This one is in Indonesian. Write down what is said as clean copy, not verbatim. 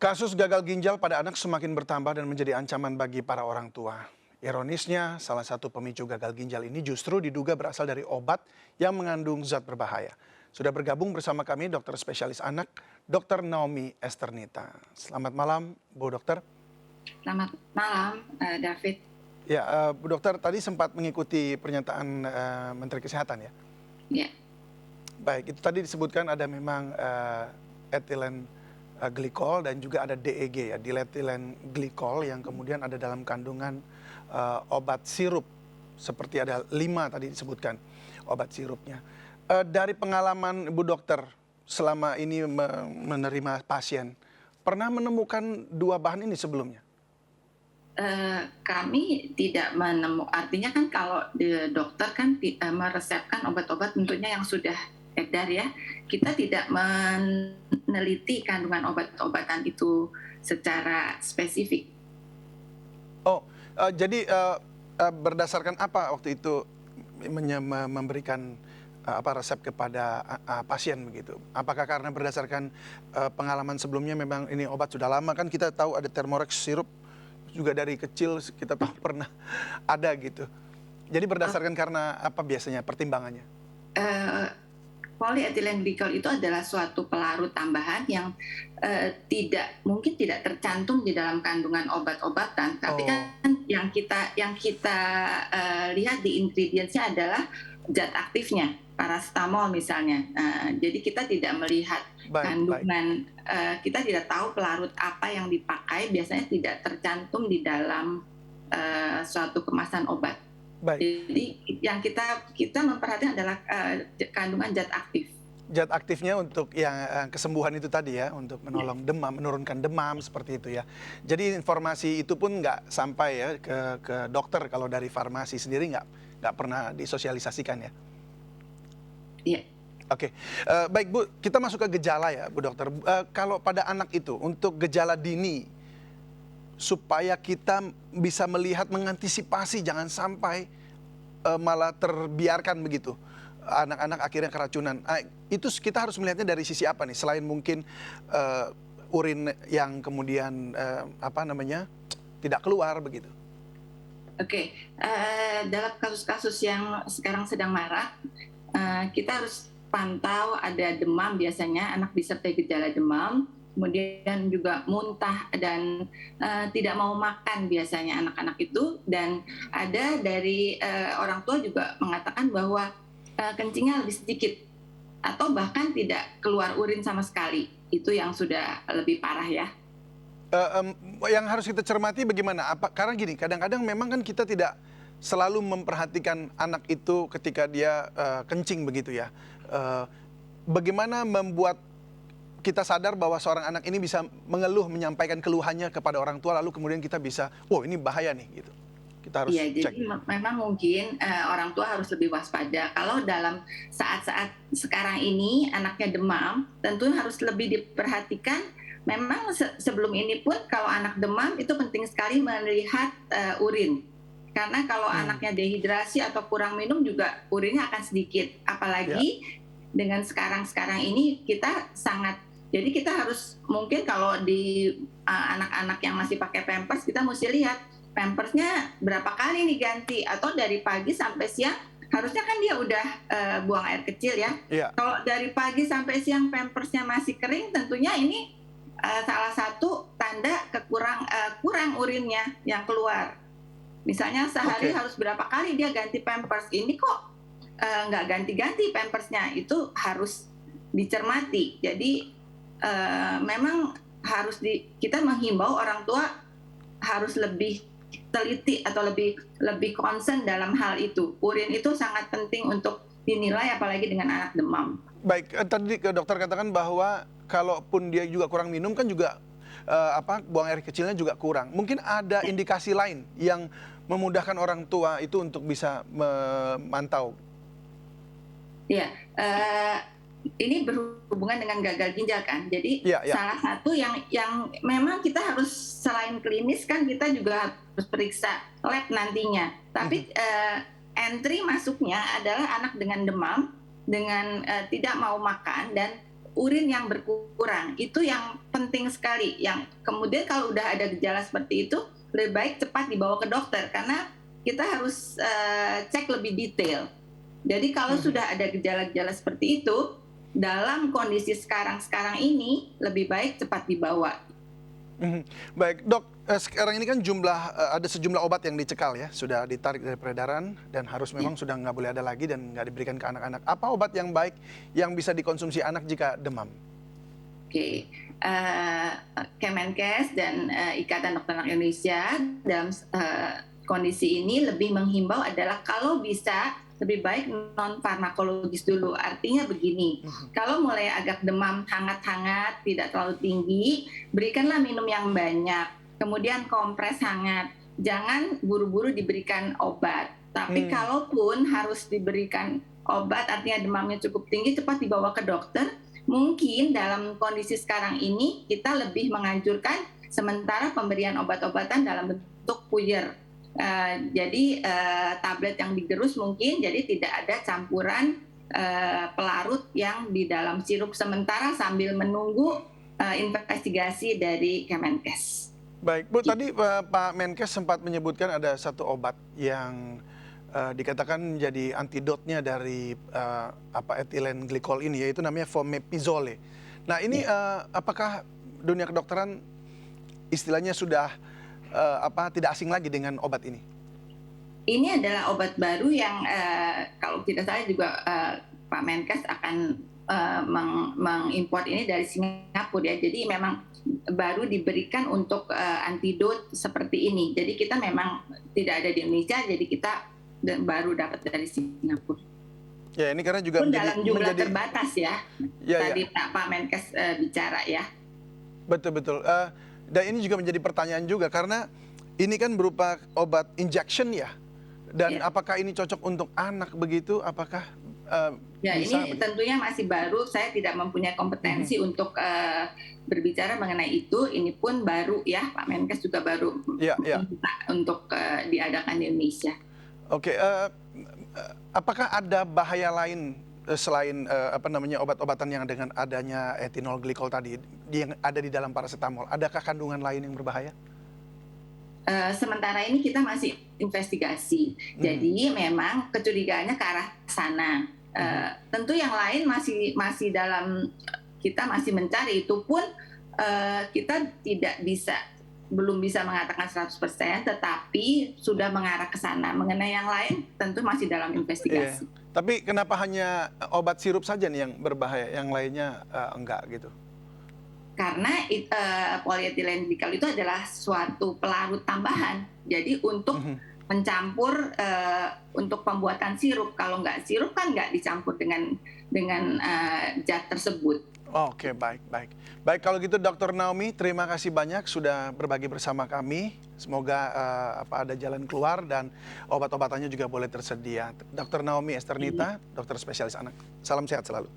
Kasus gagal ginjal pada anak semakin bertambah dan menjadi ancaman bagi para orang tua. Ironisnya, salah satu pemicu gagal ginjal ini justru diduga berasal dari obat yang mengandung zat berbahaya. Sudah bergabung bersama kami dokter spesialis anak, Dr. Naomi Esternita. Selamat malam, Bu Dokter. Selamat malam, David. Ya, Bu Dokter, tadi sempat mengikuti pernyataan Menteri Kesehatan ya. Ya, Baik, itu tadi disebutkan ada memang etilen glikol dan juga ada DEG ya, diethylene glikol yang kemudian ada dalam kandungan obat sirup, seperti ada 5 tadi disebutkan obat sirupnya. Dari pengalaman Bu Dokter selama ini menerima pasien, pernah menemukan 2 bahan ini sebelumnya? kami tidak artinya kan kalau dokter kan meresepkan obat-obat tentunya yang sudah edar ya. Kita tidak meneliti kandungan obat-obatan itu secara spesifik. Oh, jadi berdasarkan apa waktu itu memberikan resep kepada pasien begitu? Apakah karena berdasarkan pengalaman sebelumnya memang ini obat sudah lama, kan kita tahu ada Thermorex sirup juga dari kecil kita tahu pernah ada gitu. Jadi berdasarkan karena apa biasanya pertimbangannya? Eh, Polyethylene glycol itu adalah suatu pelarut tambahan yang mungkin tidak tercantum di dalam kandungan obat-obatan, tapi Oh, kan yang kita lihat di ingredientsnya adalah zat aktifnya, paracetamol misalnya. Jadi kita tidak melihat baik, baik, kandungan, kita tidak tahu pelarut apa yang dipakai, biasanya tidak tercantum di dalam suatu kemasan obat. baik. Jadi yang kita memperhatikan adalah kandungan zat aktif. Zat aktifnya untuk yang kesembuhan itu tadi ya, untuk Ya. menolong demam, menurunkan demam seperti itu ya. Jadi informasi itu pun nggak sampai ya ke dokter, kalau dari farmasi sendiri nggak pernah disosialisasikan ya. Iya. Oke, baik Bu, kita masuk ke gejala ya Bu Dokter. Kalau pada anak itu untuk gejala dini, supaya kita bisa melihat mengantisipasi jangan sampai malah terbiarkan begitu, anak-anak akhirnya keracunan. Itu kita harus melihatnya dari sisi apa nih? Selain mungkin urin yang kemudian tidak keluar begitu. Oke, dalam kasus-kasus yang sekarang sedang marak, kita harus pantau ada demam biasanya, anak disertai gejala demam, kemudian juga muntah dan tidak mau makan biasanya anak-anak itu, dan ada dari orang tua juga mengatakan bahwa kencingnya lebih sedikit atau bahkan tidak keluar urin sama sekali. Itu yang sudah lebih parah ya. Yang harus kita cermati bagaimana? Karena gini, kadang-kadang memang kan kita tidak selalu memperhatikan anak itu ketika dia kencing begitu ya. Bagaimana membuat kita sadar bahwa seorang anak ini bisa mengeluh, menyampaikan keluhannya kepada orang tua, lalu kemudian kita bisa, wow ini bahaya nih gitu. Kita harus Iya, cek. jadi memang mungkin orang tua harus lebih waspada. Kalau dalam saat-saat sekarang ini anaknya demam, tentu harus lebih diperhatikan. Memang sebelum ini pun kalau anak demam itu penting sekali melihat urin. Karena kalau anaknya dehidrasi atau kurang minum juga urinnya akan sedikit. Ya, Apalagi dengan sekarang ini kita jadi kita harus mungkin kalau di anak-anak yang masih pakai pampers, kita mesti lihat pampersnya berapa kali nih ganti, atau dari pagi sampai siang harusnya kan dia udah buang air kecil ya. iya. Kalau dari pagi sampai siang pampersnya masih kering, tentunya ini salah satu tanda kurang urinnya yang keluar. Misalnya sehari Oke. harus berapa kali dia ganti pampers, ini kok nggak ganti-ganti pampersnya, itu harus dicermati. Jadi memang kita menghimbau orang tua harus lebih teliti atau lebih concern dalam hal itu. Urin itu sangat penting untuk dinilai, apalagi dengan anak demam. Baik, tadi dokter katakan bahwa kalaupun dia juga kurang minum kan juga buang air kecilnya juga kurang. Mungkin ada indikasi lain yang memudahkan orang tua itu untuk bisa memantau. Ya, ini berhubungan dengan gagal ginjal kan. Jadi Iya, iya. salah satu yang memang kita harus, selain klinis kan kita juga harus periksa lab nantinya. Tapi entry masuknya adalah anak dengan demam, dengan tidak mau makan, dan urin yang berkurang. Itu yang penting sekali. Yang kemudian kalau udah ada gejala seperti itu, lebih baik cepat dibawa ke dokter karena kita harus cek lebih detail. Jadi kalau sudah ada gejala-gejala seperti itu, dalam kondisi sekarang ini lebih baik cepat dibawa. Baik, Dok, sekarang ini kan ada sejumlah obat yang dicekal ya, sudah ditarik dari peredaran dan harus memang sudah nggak boleh ada lagi dan nggak diberikan ke anak-anak. Apa obat yang baik yang bisa dikonsumsi anak jika demam? Oke, Kemenkes dan Ikatan Dokter Anak Indonesia dalam kondisi ini lebih menghimbau adalah kalau bisa lebih baik non farmakologis dulu. Artinya begini, kalau mulai agak demam hangat-hangat, tidak terlalu tinggi, berikanlah minum yang banyak. Kemudian kompres hangat. Jangan buru-buru diberikan obat. Tapi kalaupun harus diberikan obat, artinya demamnya cukup tinggi, cepat dibawa ke dokter. Mungkin dalam kondisi sekarang ini kita lebih menganjurkan sementara pemberian obat-obatan dalam bentuk puyer. Jadi tablet yang digerus mungkin, jadi tidak ada campuran pelarut yang di dalam sirup sementara sambil menunggu investigasi dari Kemenkes. Baik, Bu, tadi Pak Menkes sempat menyebutkan ada satu obat yang dikatakan menjadi antidotnya dari etilen glikol ini, yaitu namanya fomepizole. Nah ini apakah dunia kedokteran istilahnya sudah tidak asing lagi dengan obat ini? Ini adalah obat baru yang kalau tidak salah juga Pak Menkes akan mengimpor ini dari Singapura ya. Jadi memang baru diberikan untuk antidot seperti ini. Jadi kita memang tidak ada di Indonesia, jadi kita baru dapat dari Singapura. Ya, ini karena juga dalam jumlah terbatas ya. Tadi Pak Menkes bicara ya. Betul-betul. Dan ini juga menjadi pertanyaan juga karena ini kan berupa obat injection ya. Dan apakah ini cocok untuk anak begitu? Apakah ya bisa ini tentunya masih baru. Saya tidak mempunyai kompetensi untuk berbicara mengenai itu. Ini pun baru ya. Pak Menkes juga baru untuk diadakan di Indonesia. Oke. Apakah ada bahaya lain selain obat-obatan yang dengan adanya etinol glikol tadi yang ada di dalam paracetamol? Adakah kandungan lain yang berbahaya? Sementara ini kita masih investigasi, jadi memang kecurigaannya ke arah sana. Tentu yang lain masih dalam, kita masih mencari, itu pun kita belum bisa mengatakan 100%, tetapi sudah mengarah ke sana. Mengenai yang lain tentu masih dalam investigasi. Tapi kenapa hanya obat sirup saja nih yang berbahaya, yang lainnya enggak gitu? Karena polietilen glikol itu adalah suatu pelarut tambahan. Jadi untuk mencampur untuk pembuatan sirup, kalau nggak sirup kan nggak dicampur dengan zat tersebut. Oke, baik. Kalau gitu Dr. Naomi, terima kasih banyak sudah berbagi bersama kami. Semoga ada jalan keluar dan obat-obatannya juga boleh tersedia. Dr. Naomi Esternita, dokter spesialis anak. Salam sehat selalu.